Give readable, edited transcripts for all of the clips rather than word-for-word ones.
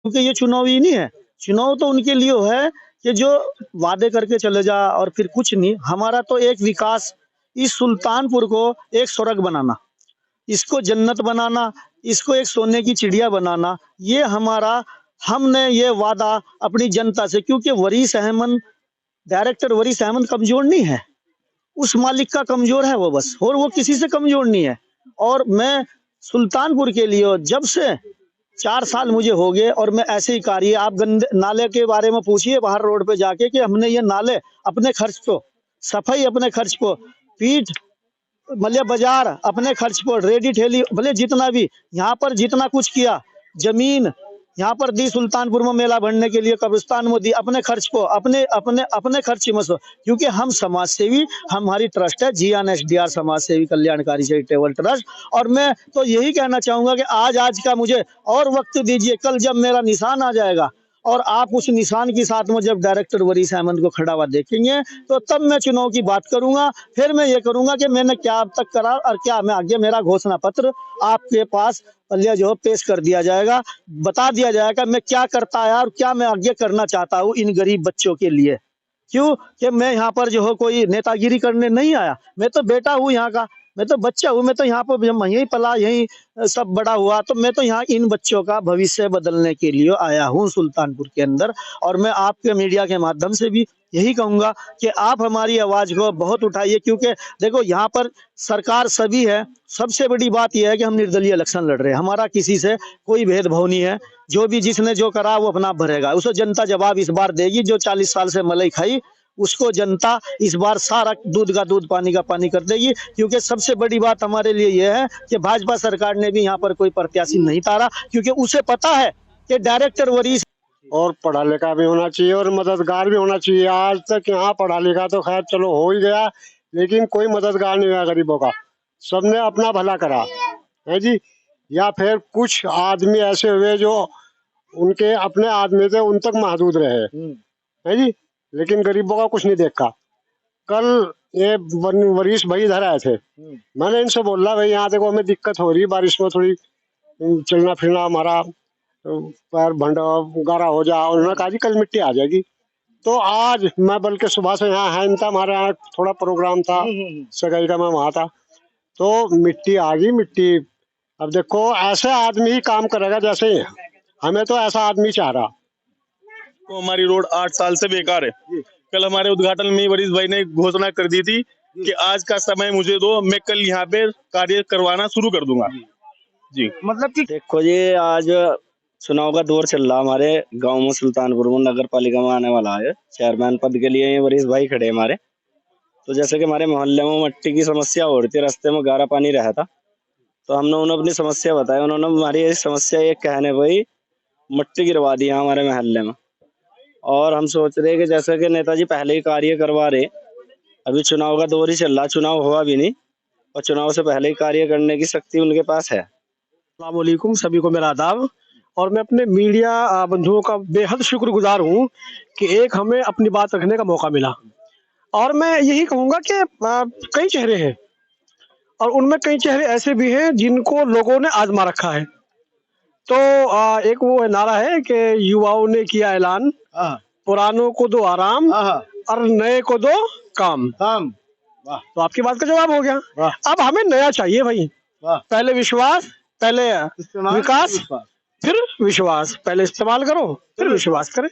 क्योंकि ये चुनावी नहीं है। चुनाव तो उनके लिए है कि जो वादे करके चले जा और फिर कुछ नहीं। हमारा तो एक विकास, इस सुल्तानपुर को एक स्वर्ग बनाना, इसको जन्नत बनाना, इसको एक सोने की चिड़िया बनाना, ये हमारा, हमने ये वादा अपनी जनता से, क्योंकि वरीस अहमद, डायरेक्टर वरीस अहमद कमजोर नहीं है, उस मालिक का कमजोर है वो बस, और वो किसी से कमजोर नहीं है। और मैं सुल्तानपुर के लिए जब से 4 साल मुझे हो गए और मैं ऐसे ही कार्य, आप गंदे नाले के बारे में पूछिए बाहर रोड पे जाके कि हमने ये नाले अपने खर्च को, सफाई अपने खर्च को, पीठ मलिया बाजार अपने खर्च पर, रेडी ठेली भले जितना भी यहाँ पर जितना कुछ किया, जमीन यहाँ पर दी, सुल्तानपुर में मेला भरने के लिए कब्रिस्तान में दी, अपने खर्च को, अपने अपने अपने खर्च में सो, क्योंकि हम समाज सेवी, हमारी ट्रस्ट है GNSDR समाज सेवी कल्याणकारी चैरिटेबल ट्रस्ट। और मैं तो यही कहना चाहूंगा कि आज का मुझे और वक्त दीजिए, कल जब मेरा निशान आ जाएगा और आप उस निशान के साथ में जब डायरेक्टर वरीस अहमद को खड़ा हुआ देखेंगे, तो तब मैं चुनाव की बात करूंगा। फिर मैं ये करूंगा कि मैंने क्या अब तक करा और क्या मैं आगे, मेरा घोषणा पत्र आपके पास जो पेश कर दिया जाएगा, बता दिया जाएगा मैं क्या करता है और क्या मैं आगे करना चाहता हूँ इन गरीब बच्चों के लिए। क्यों कि मैं यहाँ पर जो हो कोई नेतागिरी करने नहीं आया, मैं तो बेटा हूँ यहाँ का, मैं तो बच्चा हूँ, मैं तो यहाँ पर यहीं पला, यहीं सब बड़ा हुआ, तो मैं तो यहाँ इन बच्चों का भविष्य बदलने के लिए आया हूँ सुल्तानपुर के अंदर। और मैं आपके मीडिया के माध्यम से भी यही कहूंगा कि आप हमारी आवाज को बहुत उठाइए, क्योंकि देखो यहाँ पर सरकार सभी है, सबसे बड़ी बात यह है कि हम निर्दलीय इलेक्शन लड़ रहे हैं, हमारा किसी से कोई भेदभाव नहीं है, जो भी जिसने जो करा वो अपना भरेगा, उसे जनता जवाब इस बार देगी। जो 40 साल से मलाई खाई उसको जनता इस बार सारा दूध का दूध पानी का पानी कर देगी। क्योंकि सबसे बड़ी बात हमारे लिए यह है कि भाजपा सरकार ने भी यहाँ पर कोई प्रत्याशी नहीं तारा, क्योंकि उसे पता है कि डायरेक्टर वरीस और पढ़ा लिखा भी होना चाहिए और मददगार भी होना चाहिए। आज तक यहाँ पढ़ा लिखा तो खैर चलो हो ही गया, लेकिन कोई मददगार नहीं हुआ गरीबों का, सबने अपना भला करा है जी। या फिर कुछ आदमी ऐसे हुए जो उनके अपने आदमी थे उन तक महदूद रहे है जी, लेकिन गरीबों का कुछ नहीं देखा। कल ये वरीस भाई इधर आए थे, मैंने इनसे बोला भाई यहाँ देखो हमें दिक्कत हो रही है, बारिश में थोड़ी चलना फिरना हमारा पैर भंडा गारा हो जा, उन्होंने कहा जी कल मिट्टी आ जाएगी। तो आज मैं बल्कि सुबह से यहाँ है था, हमारे यहाँ थोड़ा प्रोग्राम था सगाई का, मैं वहाँ था, तो मिट्टी आ गई। मिट्टी अब देखो ऐसे आदमी ही काम करेगा, जैसे हमें तो ऐसा आदमी चाह रहा। तो हमारी रोड 8 साल से बेकार है। कल हमारे उद्घाटन में वरीस भाई ने घोषणा कर दी थी कि आज का समय मुझे दो, मैं कल यहाँ पे कार्य करवाना शुरू कर दूंगा जी। मतलब कि देखो जी, आज चुनाव का दौर चल रहा हमारे गांव में, सुल्तानपुर में नगर पालिका में आने वाला है। चेयरमैन पद के लिए वरीस भाई खड़े हमारे। तो जैसे कि हमारे मोहल्ले में मिट्टी की समस्या हो रही थी, रास्ते में गारा पानी रहा था, तो हमने उन्हें अपनी समस्या बताई। उन्होंने हमारी समस्या ये कहने भाई मिट्टी गिरवा दी हमारे मोहल्ले में। और हम सोच रहे कि जैसे कि नेताजी पहले ही कार्य करवा रहे, अभी चुनाव का दौर ही चल रहा, चुनाव हुआ भी नहीं और चुनाव से पहले ही कार्य करने की शक्ति उनके पास है। अस्सलाम वालेकुम, सभी को मेरा आदाब। और मैं अपने मीडिया बंधुओं का बेहद शुक्रगुजार हूँ कि एक हमें अपनी बात रखने का मौका मिला। और मैं यही कहूँगा कि कई चेहरे हैं और उनमें कई चेहरे ऐसे भी हैं जिनको लोगों ने आजमा रखा है। तो एक वो नारा है कि युवाओं ने किया ऐलान, पुरानों को दो आराम और नए को दो काम। तो आपकी बात का जवाब हो गया। अब हमें नया चाहिए भाई, पहले विश्वास, पहले विकास, फिर विश्वास। पहले इस्तेमाल करो फिर विश्वास करें,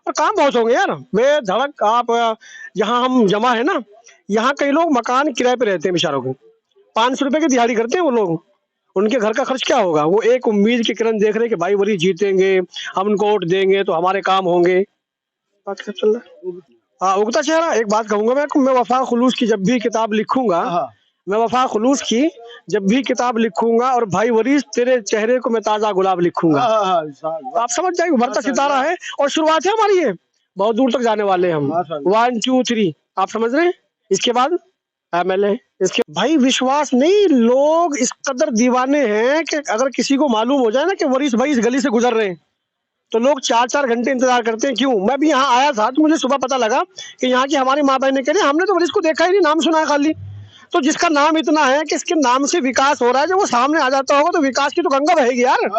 और काम बहुत होंगे यार बेधड़क। आप यहाँ हम जमा है ना, यहाँ कई लोग मकान किराए पे रहते हैं बेचारों को, 500 रुपए की दिहाड़ी करते हैं वो लोग, उनके घर का खर्च क्या होगा। वो एक उम्मीद की किरण देख रहे हैं कि भाई वरीस जीतेंगे, हम उनको वोट देंगे तो हमारे काम होंगे। बात क्या चल रहा है? उगता चेहरा। एक बात कहूंगा मैं वफा खुलूस की जब भी किताब लिखूंगा, मैं वफा खुलूस की जब भी किताब लिखूंगा और भाई वरीस तेरे चेहरे को मैं ताजा गुलाब लिखूंगा। तो आप समझ जाएंगे उभरता सितारा है और शुरुआत है हमारी, ये बहुत दूर तक जाने वाले हैं हम। 1 2 3 आप समझ रहे हैं। इसके बाद MLA, इसके भाई विश्वास नहीं। लोग इस कदर दीवाने हैं कि अगर किसी को मालूम हो जाए ना कि वरीस भाई इस गली से गुजर रहे हैं, तो लोग 4-4 घंटे इंतजार करते हैं। क्यों? मैं भी यहाँ आया था तो मुझे सुबह पता लगा कि यहाँ की हमारी माँ बहन ने कह रही हमने तो वरीस को देखा ही नहीं, नाम सुना है खाली। तो जिसका नाम इतना है कि इसके नाम से विकास हो रहा है, जब वो सामने आ जाता होगा तो विकास की तो गंगा बहेगी यार।